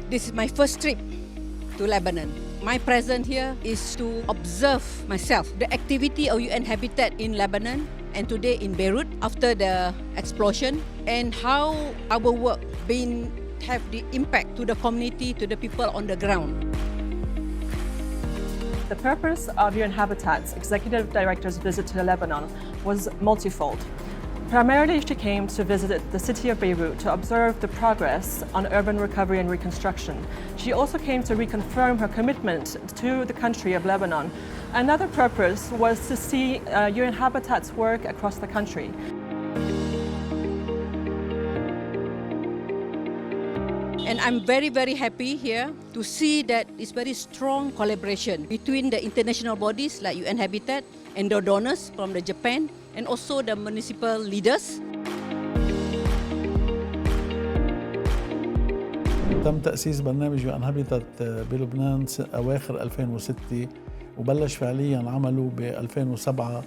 This is my first trip to Lebanon. My presence here is to observe myself the activity of UN-Habitat in Lebanon and today in Beirut after the explosion, and how our work have the impact to the community, to the people on the ground. The purpose of UN-Habitat's Executive Director's visit to Lebanon was multifold. Primarily, she came to visit the city of Beirut to observe the progress on urban recovery and reconstruction. She also came to reconfirm her commitment to the country of Lebanon. Another purpose was to see UN-Habitat's work across the country. And I'm very, very happy here to see that it's very strong collaboration between the international bodies like UN-Habitat and the donors from Japan and also the municipal leaders. تم تأسيس برنامج UN-Habitat بلبنان أواخر 2006 وبلش فعلياً عمله ب 2007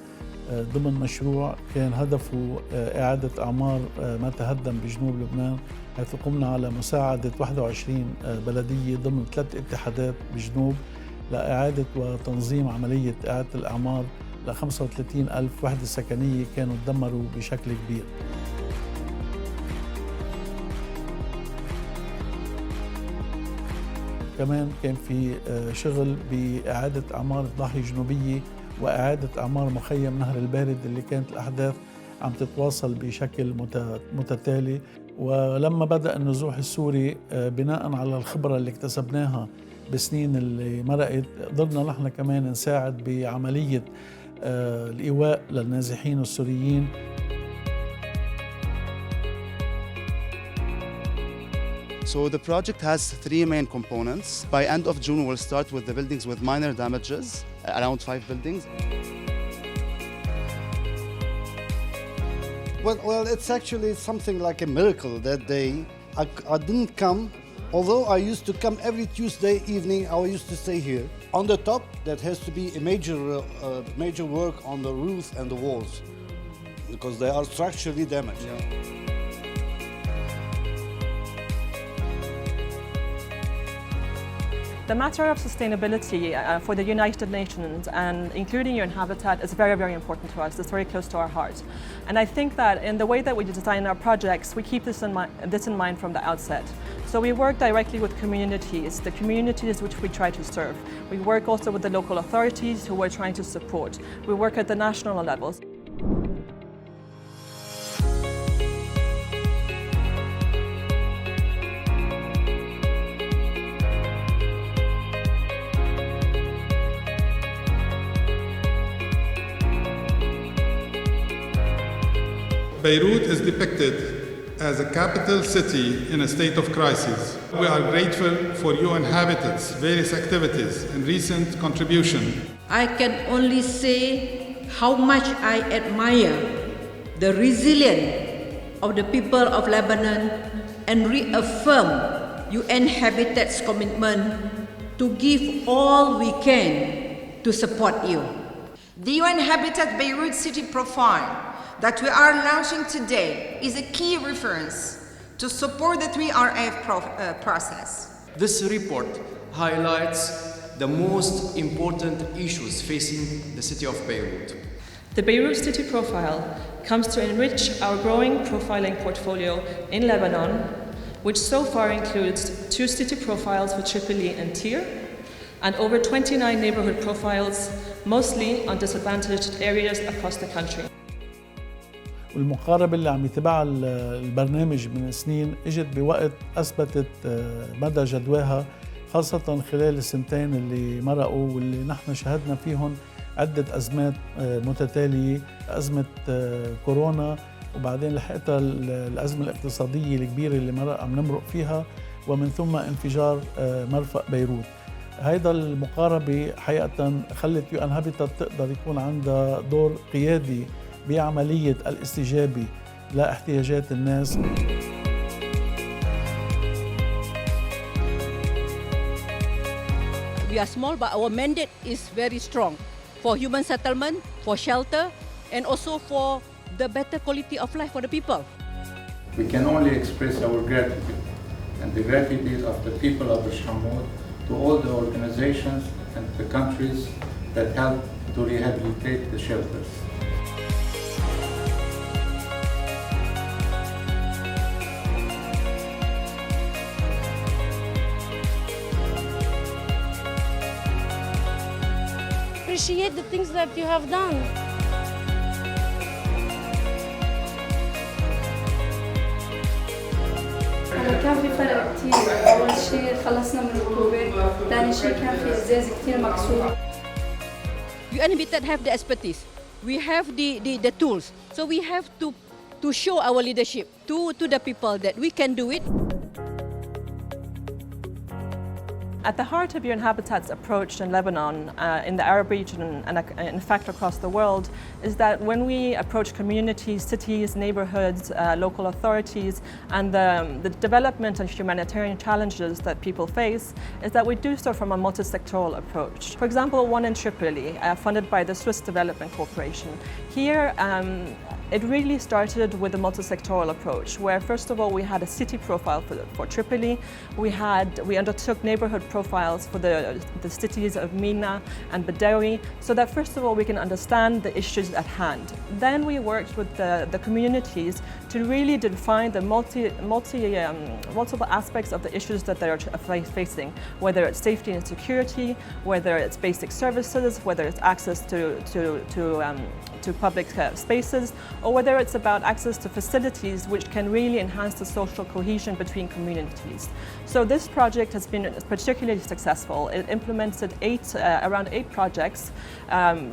ضمن مشروع كان هدفه إعادة أعمار ما تهدم بجنوب لبنان، حيث قمنا على مساعدة 21 بلدية ضمن 3 اتحادات بجنوب لإعادة وتنظيم عملية إعادة الأعمار ل 35 ألف وحدة سكنية كانوا تدمروا بشكل كبير. كمان كان في شغل بإعادة أعمار الضاحية الجنوبية وإعادة أعمار مخيم نهر البارد اللي كانت الأحداث عم تتواصل بشكل متتالي. ولما بدأ النزوح السوري بناء على الخبرة اللي اكتسبناها بسنين اللي مرقت، قدرنا نحن كمان نساعد بعملية الإيواء للنازحين السوريين. So the project has 3 main components. By end of June, we'll start with the buildings with minor damages, around 5 buildings. Well, it's actually something like a miracle that day. I didn't come, although I used to come every Tuesday evening. I used to stay here. On the top, that has to be a major work on the roof and the walls, because they are structurally damaged. Yeah. The matter of sustainability for the United Nations and including UN-Habitat is very, very important to us. It's very close to our heart. And I think that in the way that we design our projects, we keep this in mind from the outset. So we work directly with communities, the communities which we try to serve. We work also with the local authorities who we're trying to support. We work at the national levels. Beirut is depicted as a capital city in a state of crisis. We are grateful for UN-Habitat's various activities and recent contribution. I can only say how much I admire the resilience of the people of Lebanon and reaffirm UN-Habitat's commitment to give all we can to support you. The UN-Habitat Beirut City Profile that we are launching today is a key reference to support the 3RF process. This report highlights the most important issues facing the city of Beirut. The Beirut City Profile comes to enrich our growing profiling portfolio in Lebanon, which so far includes 2 city profiles for Tripoli and Tyre, and over 29 neighborhood profiles, mostly on disadvantaged areas across the country. والمقاربة اللي عم يتبعها البرنامج من سنين اجت بوقت أثبتت مدى جدواها، خاصة خلال السنتين اللي مرقوا واللي نحن شهدنا فيهم عدة أزمات متتالية، أزمة كورونا وبعدين لحقتها الأزمة الاقتصادية الكبيرة اللي عم نمرق فيها، ومن ثم انفجار مرفأ بيروت. هيدا المقاربة حقيقة خلت UN-Habitat تقدر يكون عندها دور قيادي بعملية الاستجابة لاحتياجات الناس. We are small, but our mandate is very strong for human settlement, for shelter, and also for the better quality of life for the people. We can only express our gratitude and the gratitude of the people of Mohd to all the organizations and the countries that helped to rehabilitate the shelters. Appreciate the things that you have done. كان في فرق كتير. أول شيء خلصنا من الرطوبة، ثاني شيء كان في إزاز كتير مكسور. UN-Habitat have the expertise. We have the tools. So we have to show our leadership to the people that we can do it. At the heart of UN-Habitat's approach in Lebanon, in the Arab region, and in fact across the world, is that when we approach communities, cities, neighborhoods, local authorities, and the development and humanitarian challenges that people face, is that we do so from a multi-sectoral approach. For example, one in Tripoli, funded by the Swiss Development Corporation. Here, it really started with a multi-sectoral approach, where first of all we had a city profile for Tripoli. We undertook neighborhood profiles for the cities of Maimunah and Beirut, so that first of all we can understand the issues at hand. Then we worked with the communities to really define the multiple aspects of the issues that they're facing, whether it's safety and security, whether it's basic services, whether it's access to public spaces, or whether it's about access to facilities which can really enhance the social cohesion between communities. So this project has been particularly successful. It implemented around eight projects,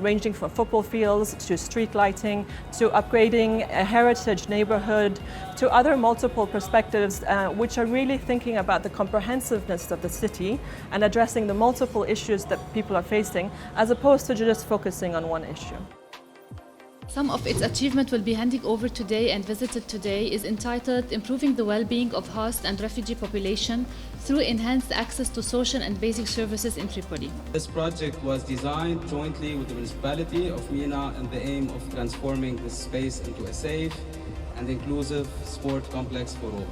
ranging from football fields to street lighting, to upgrading a heritage neighborhood, to other multiple perspectives which are really thinking about the comprehensiveness of the city and addressing the multiple issues that people are facing, as opposed to just focusing on one issue. Some of its achievement will be handing over today and visited today is entitled Improving the Well-Being of Host and Refugee Population through Enhanced Access to Social and Basic Services in Tripoli. This project was designed jointly with the municipality of Maimunah and the aim of transforming this space into a safe and inclusive sport complex for all.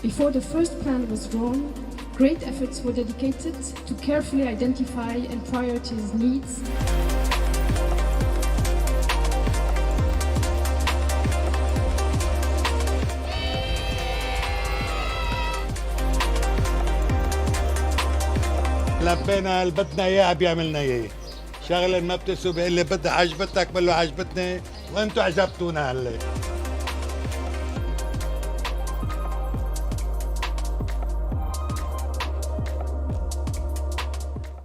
Before the first plan was drawn, great efforts were dedicated to carefully identify and prioritize needs. لبينا اللي بدنا اياه بيعملنا اياه، شغله ما بتسوى بيقول لي بدها عجبتك بقول له عجبتني وانتم عجبتونا هلا.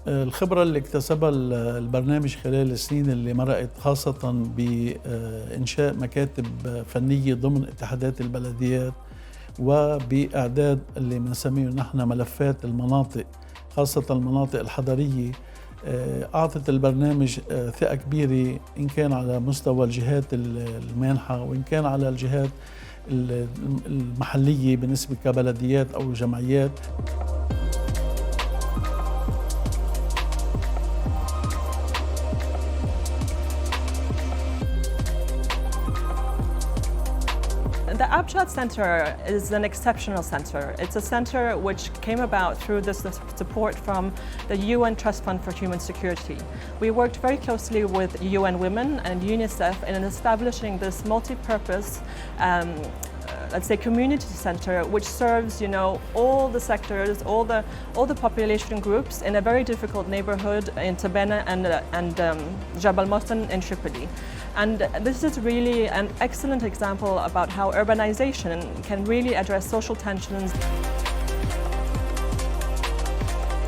الخبرة اللي اكتسبها البرنامج خلال السنين اللي مرقت، خاصة بإنشاء مكاتب فنية ضمن اتحادات البلديات وبإعداد اللي بنسميه نحن ملفات المناطق، خاصة المناطق الحضرية، أعطت البرنامج ثقة كبيرة إن كان على مستوى الجهات المانحة وإن كان على الجهات المحلية بالنسبة كبلديات أو جمعيات. The Habitat Center is an exceptional center. It's a center which came about through the support from the UN Trust Fund for Human Security. We worked very closely with UN Women and UNICEF in establishing this multi-purpose let's say community center which serves, all the sectors, all the population groups in a very difficult neighborhood in Tabana and Jabal Mostan in Tripoli. And this is really an excellent example about how urbanization can really address social tensions.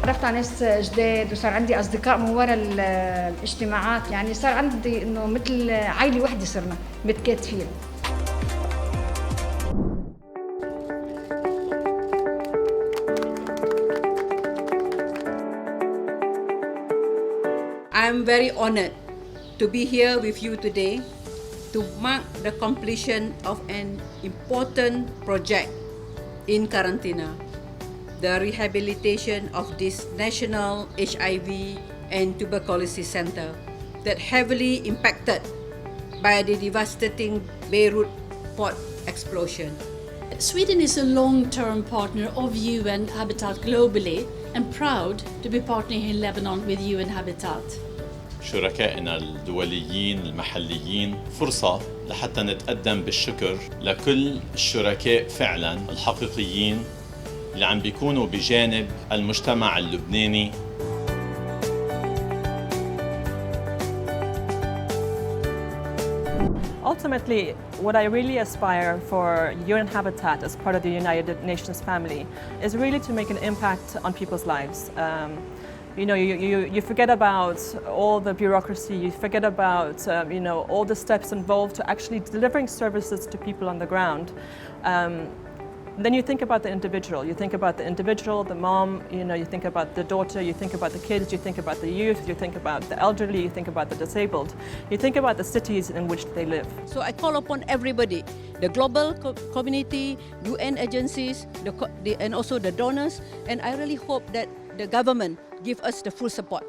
تعرفت على ناس جداد وصار عندي أصدقاء من وراء الاجتماعات، يعني صار عندي إنه مثل عائلة وحدة صرنا متكاتفين. I'm very honored to be here with you today to mark the completion of an important project in Karantina, the rehabilitation of this National HIV and Tuberculosis Center that heavily impacted by the devastating Beirut Port explosion. Sweden is a long-term partner of UN-Habitat globally and proud to be partnering in Lebanon with UN-Habitat. شركائنا الدوليين المحليين فرصة لحتى نتقدم بالشكر لكل الشركاء فعلاً الحقيقيين اللي عم بيكونوا بجانب المجتمع اللبناني. Ultimately, what I really aspire for UN-Habitat as part of the United Nations family is really to make an impact on people's lives. You forget about all the bureaucracy, you forget about all the steps involved to actually delivering services to people on the ground. Then you think about the individual. You think about the individual, the mom, you think about the daughter, you think about the kids, you think about the youth, you think about the elderly, you think about the disabled. You think about the cities in which they live. So I call upon everybody, the global community, UN agencies, and also the donors, and I really hope that the government give us the full support.